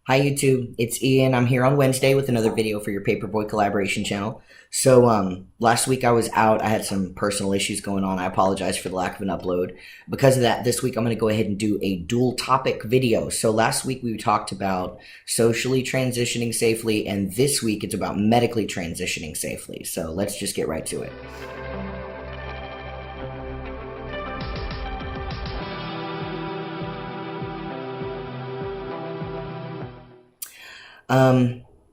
Hi YouTube, it's Ian. I'm here on Wednesday with another video for your Paperboy collaboration channel. Last week I was out. I had some personal issues going on. I apologize for the lack of an upload. Because of that, this week I'm going to go ahead and do a dual topic video. So last week we talked about socially transitioning safely, and this week it's about medically transitioning safely. So let's just get right to it.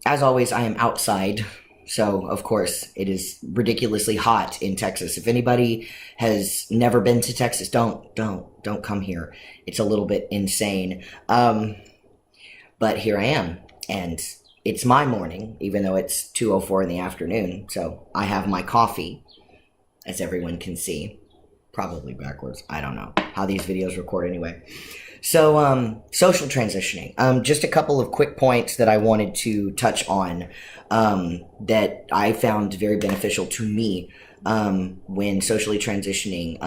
As always, I am outside, so of course it is ridiculously hot in Texas. If anybody has never been to Texas, don't come here. It's a little bit insane. But here I am, and it's my morning, even though it's 2:04 in the afternoon. So I have my coffee, as everyone can see. Probably backwards. I don't know how these videos record anyway. So, social transitioning. Just a couple of quick points that I wanted to touch on that I found very beneficial to me when socially transitioning.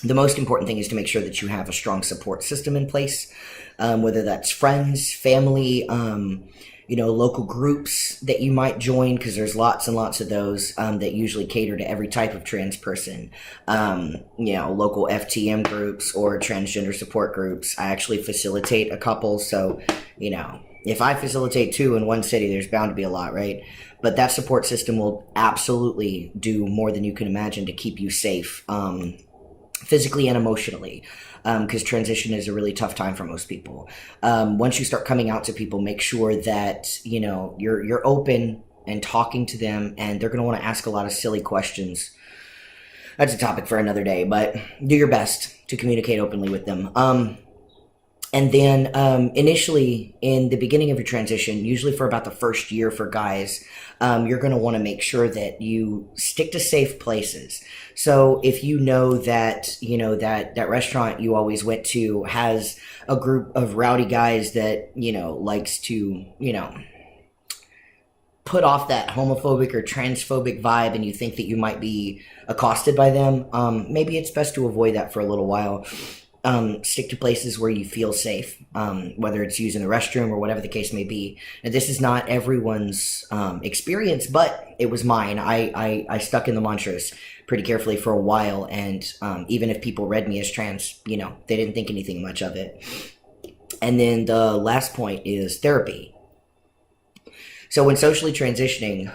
The most important thing is to make sure that you have a strong support system in place, whether that's friends, family, local groups that you might join, because there's lots and lots of those that usually cater to every type of trans person. Local FTM groups or transgender support groups. I actually facilitate a couple, so, if I facilitate two in one city, there's bound to be a lot, right? But that support system will absolutely do more than you can imagine to keep you safe, physically and emotionally, because transition is a really tough time for most people. Once you start coming out to people, make sure that you're open and talking to them, and they're going to want to ask a lot of silly questions. That's a topic for another day, but do your best to communicate openly with them. And then initially, in the beginning of your transition, usually for about the first year for guys, you're going to want to make sure that you stick to safe places. So if you know that, that restaurant you always went to has a group of rowdy guys that, likes to, put off that homophobic or transphobic vibe, and you think that you might be accosted by them, maybe it's best to avoid that for a little while. Stick to places where you feel safe, whether it's using the restroom or whatever the case may be. And this is not everyone's experience, but it was mine. I stuck in the mantras pretty carefully for a while, and even if people read me as trans, they didn't think anything much of it. And then the last point is therapy. So when socially transitioning,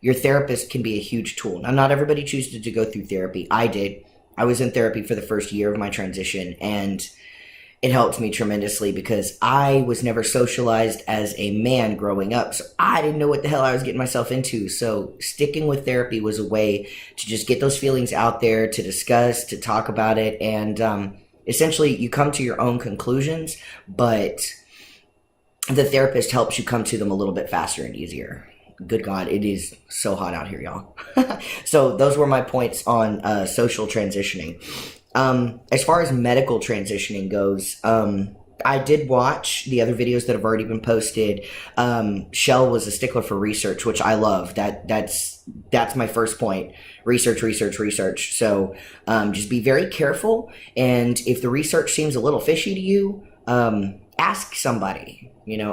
your therapist can be a huge tool. Now, not everybody chooses to go through therapy. I did. I was in therapy for the first year of my transition, and it helped me tremendously because I was never socialized as a man growing up, so I didn't know what the hell I was getting myself into. So sticking with therapy was a way to just get those feelings out there, to discuss, to talk about it, and essentially you come to your own conclusions, but the therapist helps you come to them a little bit faster and easier. Good God, it is so hot out here, y'all. So those were my points on social transitioning. As far as medical transitioning goes, I did watch the other videos that have already been posted. Shell was a stickler for research, which I love. That's my first point. Research. So just be very careful. And if the research seems a little fishy to you, ask somebody.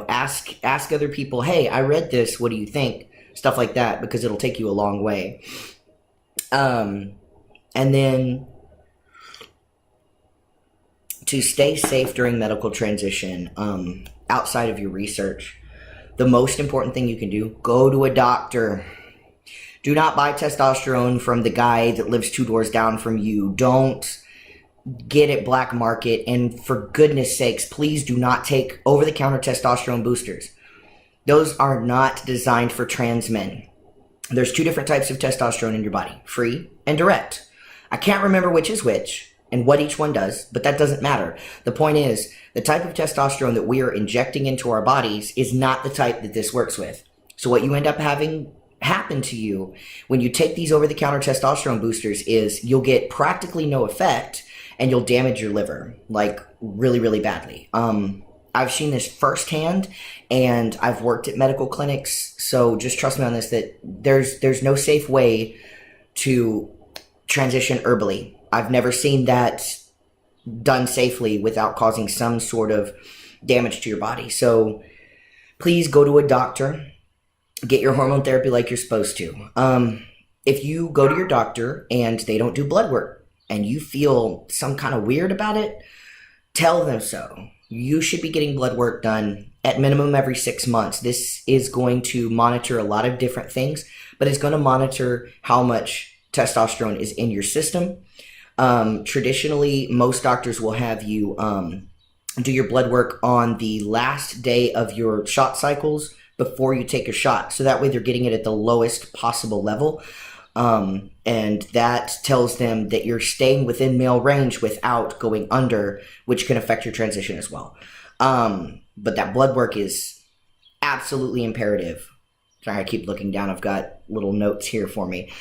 Ask other people, hey, I read this, what do you think? Stuff like that, because it'll take you a long way. And then to stay safe during medical transition, outside of your research, the most important thing you can do, go to a doctor. Do not buy testosterone from the guy that lives 2 doors down from you. Don't get it black market, and for goodness sakes, please do not take over-the-counter testosterone boosters. Those are not designed for trans men. There's 2 different types of testosterone in your body, free and direct. I can't remember which is which and what each one does, but that doesn't matter. The point is, the type of testosterone that we are injecting into our bodies is not the type that this works with. So what you end up having happen to you when you take these over-the-counter testosterone boosters is you'll get practically no effect, and you'll damage your liver, like really, really badly. I've seen this firsthand, and I've worked at medical clinics, so just trust me on this, that there's no safe way to transition herbally. I've never seen that done safely without causing some sort of damage to your body. So please go to a doctor, get your hormone therapy like you're supposed to. If you go to your doctor and they don't do blood work and you feel some kind of weird about it, tell them so. You should be getting blood work done at minimum every 6 months. This is going to monitor a lot of different things, but it's going to monitor how much testosterone is in your system. Traditionally, most doctors will have you do your blood work on the last day of your shot cycles before you take a shot. So that way they're getting it at the lowest possible level. And that tells them that you're staying within male range without going under, which can affect your transition as well. But that blood work is absolutely imperative. Sorry, I keep looking down. I've got little notes here for me.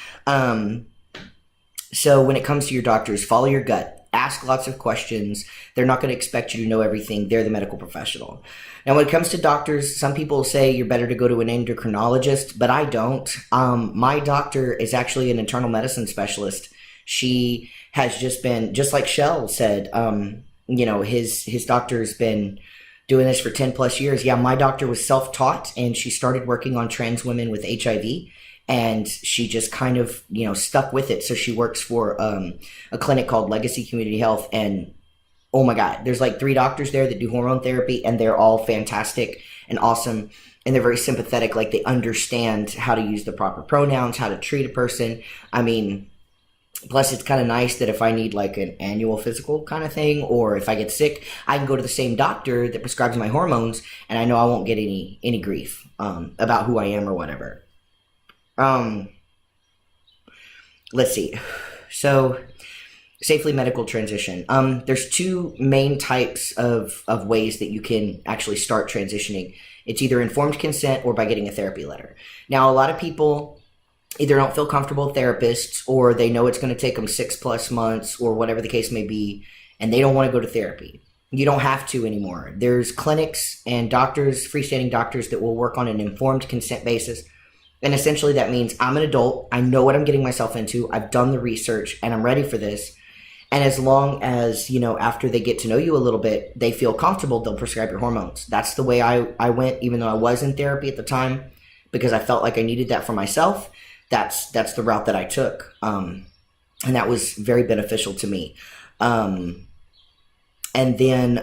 So when it comes to your doctors, follow your gut. Ask lots of questions. They're not going to expect you to know everything. They're the medical professional. Now, when it comes to doctors, some people say you're better to go to an endocrinologist, but I don't. My doctor is actually an internal medicine specialist. She has just been, just like Shell said, his doctor's been doing this for 10 plus years. Yeah, my doctor was self-taught, and she started working on trans women with HIV. And she just kind of, stuck with it. So she works for a clinic called Legacy Community Health. And oh my God, there's like 3 doctors there that do hormone therapy, and they're all fantastic and awesome. And they're very sympathetic. Like, they understand how to use the proper pronouns, how to treat a person. I mean, plus it's kind of nice that if I need like an annual physical kind of thing, or if I get sick, I can go to the same doctor that prescribes my hormones, and I know I won't get any grief about who I am or whatever. Let's see. So, safely medical transition. There's 2 main types of ways that you can actually start transitioning. It's either informed consent or by getting a therapy letter. Now, a lot of people either don't feel comfortable with therapists, or they know it's going to take them 6+ months or whatever the case may be, and they don't want to go to therapy. You don't have to anymore. There's clinics and doctors, freestanding doctors, that will work on an informed consent basis. And essentially that means I'm an adult, I know what I'm getting myself into, I've done the research, and I'm ready for this. And as long as, after they get to know you a little bit, they feel comfortable, they'll prescribe your hormones. That's the way I went, even though I was in therapy at the time, because I felt like I needed that for myself. That's the route that I took. And that was very beneficial to me. And then,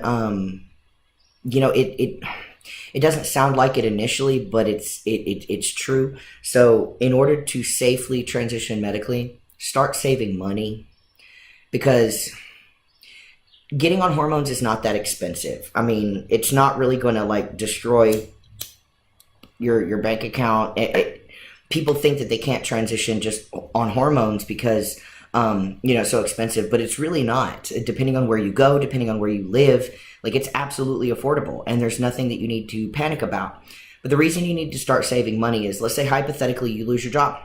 it doesn't sound like it initially, but it's true. So in order to safely transition medically, start saving money, because getting on hormones is not that expensive. I mean, it's not really going to like destroy your bank account. People think that they can't transition just on hormones because it's so expensive, but it's really not. Depending on where you go, depending on where you live, like, it's absolutely affordable, and there's nothing that you need to panic about. But the reason you need to start saving money is, let's say hypothetically you lose your job,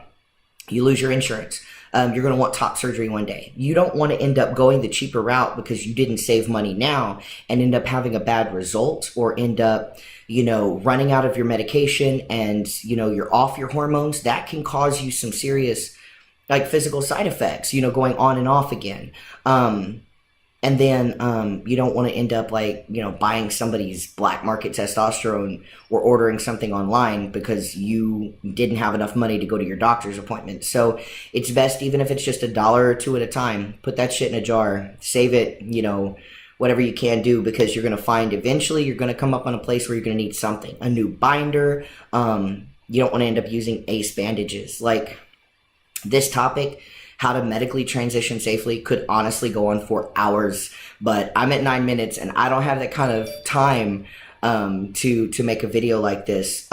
you lose your insurance, you're going to want top surgery one day. You don't want to end up going the cheaper route because you didn't save money now and end up having a bad result, or end up, running out of your medication and, you're off your hormones. That can cause you some serious, like, physical side effects, going on and off again. And then you don't want to end up like, buying somebody's black market testosterone or ordering something online because you didn't have enough money to go to your doctor's appointment. So it's best, even if it's just $1 or $2 at a time, put that shit in a jar, save it, whatever you can do, because you're going to find eventually you're going to come up on a place where you're going to need something, a new binder. You don't want to end up using ace bandages. Like, this topic, how to medically transition safely, could honestly go on for hours, but I'm at 9 minutes and I don't have that kind of time to make a video like this.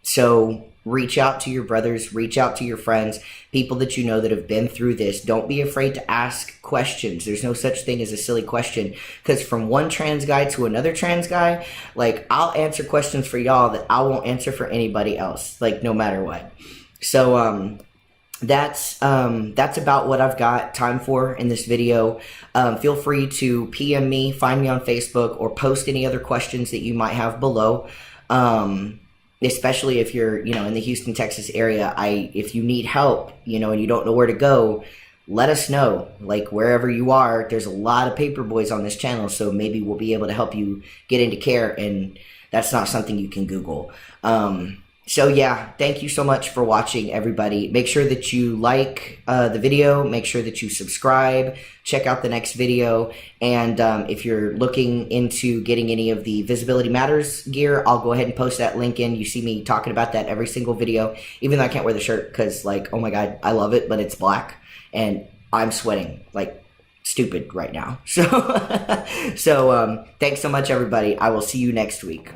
So reach out to your brothers, reach out to your friends, people that you know that have been through this. Don't be afraid to ask questions. There's no such thing as a silly question, because from one trans guy to another trans guy, like, I'll answer questions for y'all that I won't answer for anybody else, like, no matter what. So that's about what I've got time for in this video. Feel free to PM me, find me on Facebook, or post any other questions that you might have below. Especially if you're, in the Houston, Texas area. If you need help, and you don't know where to go, let us know. Like, wherever you are, there's a lot of paper boys on this channel, so maybe we'll be able to help you get into care, and that's not something you can Google. So yeah, thank you so much for watching, everybody. Make sure that you like the video. Make sure that you subscribe. Check out the next video. And if you're looking into getting any of the Visibility Matters gear, I'll go ahead and post that link in. You see me talking about that every single video, even though I can't wear the shirt because, like, oh my God, I love it, but it's black. And I'm sweating like stupid right now. So, thanks so much, everybody. I will see you next week.